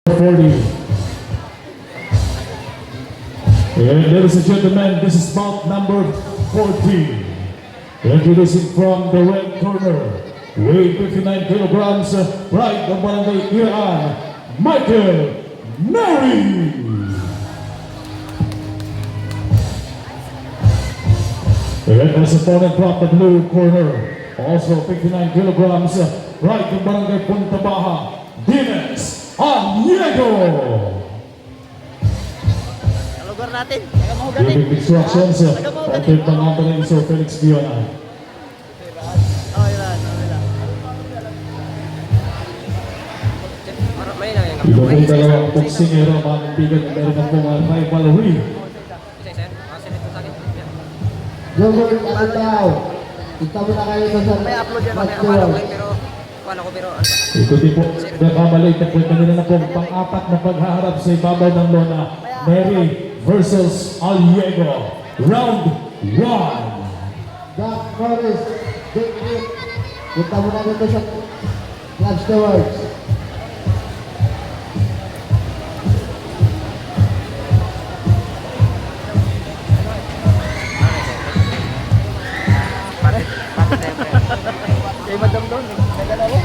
40. And ladies and gentlemen, this is bout number 14. Introducing from the red corner, weighing 59 kilograms, pride of Barangay Iraan, Michael Neri. And his opponent from the blue corner, also 59 kilograms, pride of Barangay Punta Baja, Dines Aniego. Lugar natin, taga Mahuganin. Giving instructions until pangalan ni Sir Felix Fiona. Oh, ilan. Ito po dalawang boksingero, mga kaibigan, meron na pong rivalry. Jumbo Alitaw, ikaw na kayo sa May upload yan, may akala ko pero wala ko pero Ikuti po, nakamali, tapos kanila na po pang-apat na paghaharap sa ibabaw ng lona. Mary versus Aliego. Round 1. Jack Norris, Dick Rick, kita mo na dito sa Club Stewards. kay Madam doon, nagdalawa.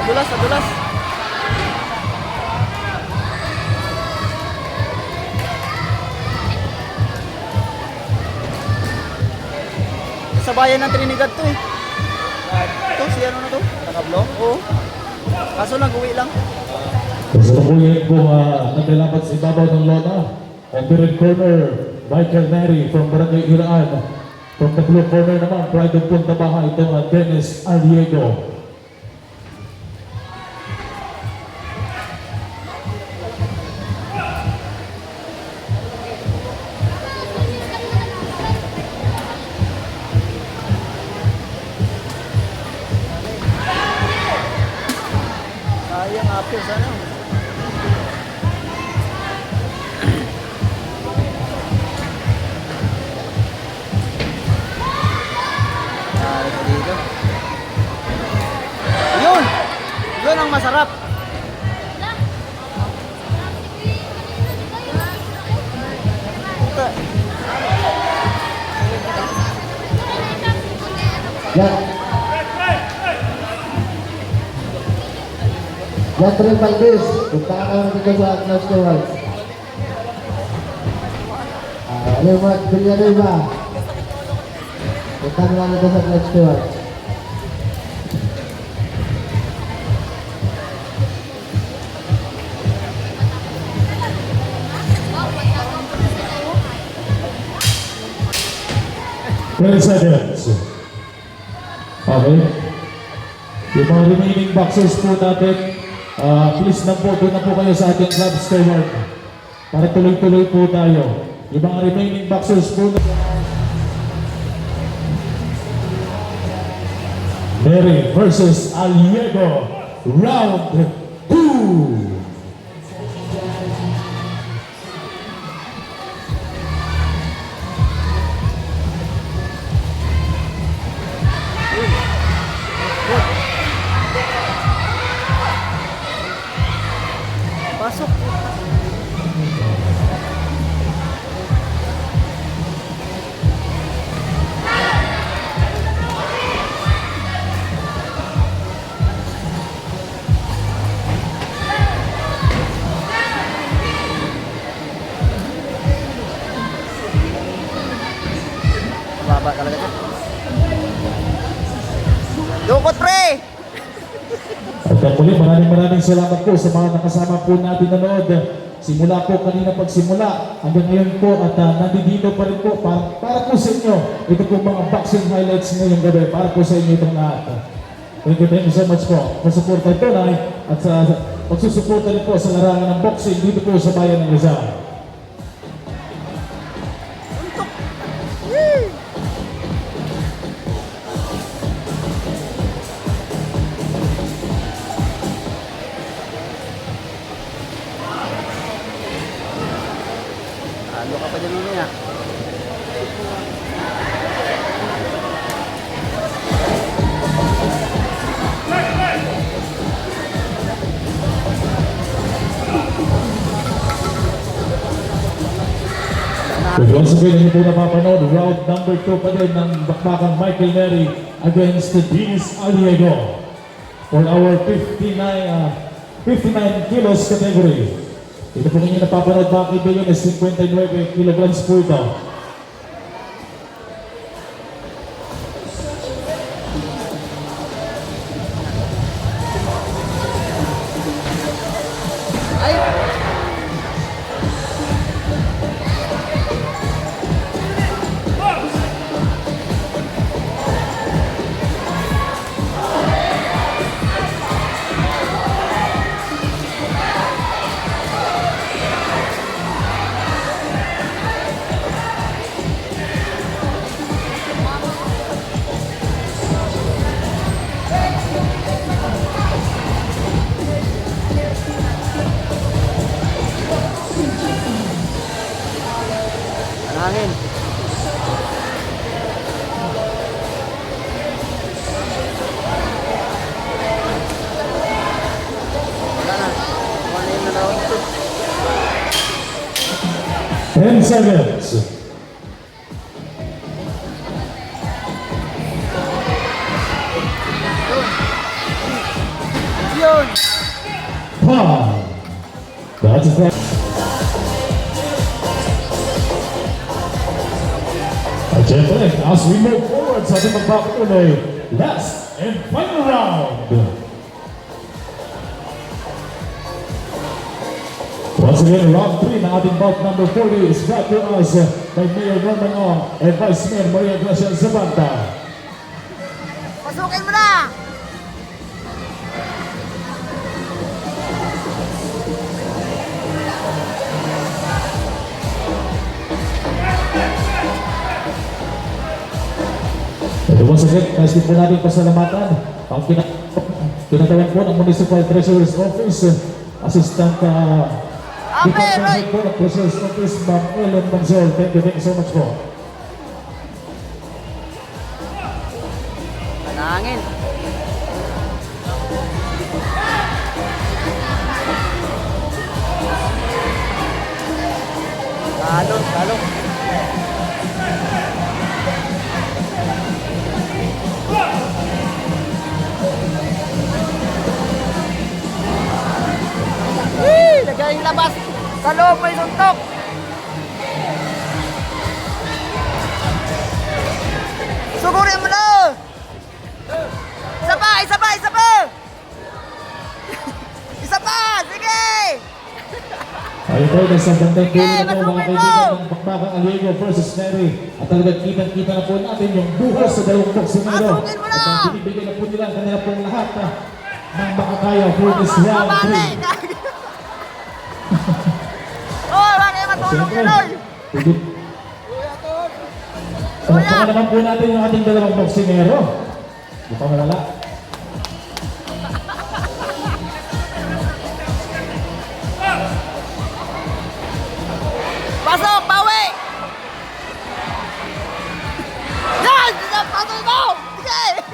Wala. Nadulas. Sa bayan ng Trinidad to eh. Ito, si ano na to? Nakablo? Oo. Kaso lang, uwi lang. Kasalukuyan po naglalapad sa ibabaw ng lona. On the red corner, Michael Neri from Barangay Iraan. From the blue corner naman, pride of Punta Baja, itong Dennis Aliego. Sayang apil sana. Dito. Yun ang masarap. Jeffrey Valdez, kita ka naman dito sa Club Stewards. Raymond Villanueva, kita naman dito sa Club Stewards. Seconds. Okay. Yung mga remaining boxers po natin, please na po, doon na po kayo sa ating Club Steward para tuloy-tuloy po tayo. Yung mga remaining boxers po Mary versus Aliego, round 2. Pasok. Baba talaga siya. Dukot pre! At muli, maraming salamat po sa mga nakasama po natin nanood Simula po kanina pagsimula hanggang ngayon po at nandito pa rin po para po sa inyo. Ito po mga boxing highlights ngayong gabi para po sa inyo itong lahat. Thank you so much po sa suporta tunay at sa pagsusuporta rin po sa larangan ng boxing dito po sa bayan ng Rizal. Ano ka pa dyan mamaya? Kung once again, hindi po napapanood, round number 2 pa din ng bakbakang Michael Neri against Dennis Aliego for our 59 kilos category. Ito po ninyo napapanood mga kaibigan is 59 kilograms po ito. Ay! Hangin. Wala na. Wala yun na daw. 10 seconds. Yun! 5. That's it. Siyempre, as we move forward sa ating magpapatuloy, last and final round. Once again, round 3 na ating bout number 40 is brought to us by Mayor Norman Ong and Vice Mayor Maria Gracia Zabanta. Pasukin mo na! And once again, nais din po natin pasalamatan ang kinatawan po ng Municipal Treasurer's Office, Assistant Department po ng Treasurer's Office, Ma'am Ellen Manzol. Thank you so much po. Panangin. Talo. Lagay yung labas. Sa loob may suntok. Sugurin mo na! Isa pa! Isa pa! Sige! Tayo po nasa bandang dulo na po mga masukin mo! kaibigan ng bakbakang Aliego versus Neri. At talagang kitang-kita na po natin yung buhos sa dalawang boksinero. Masukin mo na! At binibigyan na po nila ang kanila pong lahat ng makakaya for this round 3. Oh, bakit matulog yun, oy? Baka naman po natin yung ating dalawang boksingero. Di pa malala. Pasok! Bawi! Yan! Pasok mo! Sige!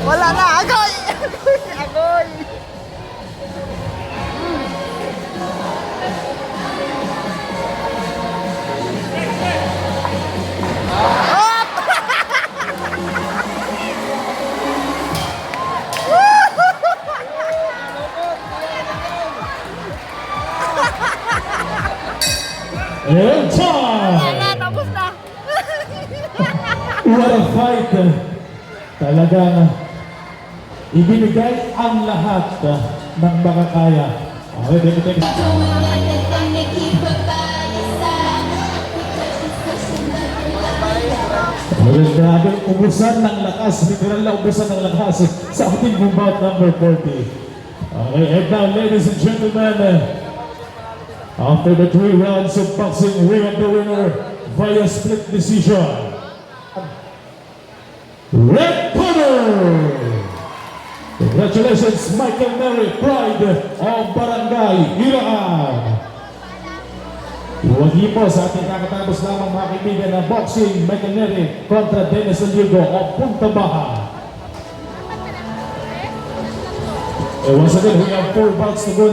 Wala na! Agoy! Agoy! And time! Yan na! Tapos na! What a fight! fight, talagang ibinigay ang lahat ng makakaya. Okay, thank you. Grabe, ubusan ng lakas, literal na ubusan ng lakas sa ating bout number 40. Okay, and now ladies and gentlemen, after the 3 rounds of boxing, we have the winner via split decision. Red corner! Congratulations, Michael Mary, pride of Barangay Iraan. Huwag po sa ating kakatapos lamang mga kaibigan ng boxing, Michael Neri kontra Dennis Aligo o Punta Baha. Once again, we have 4 bouts to go.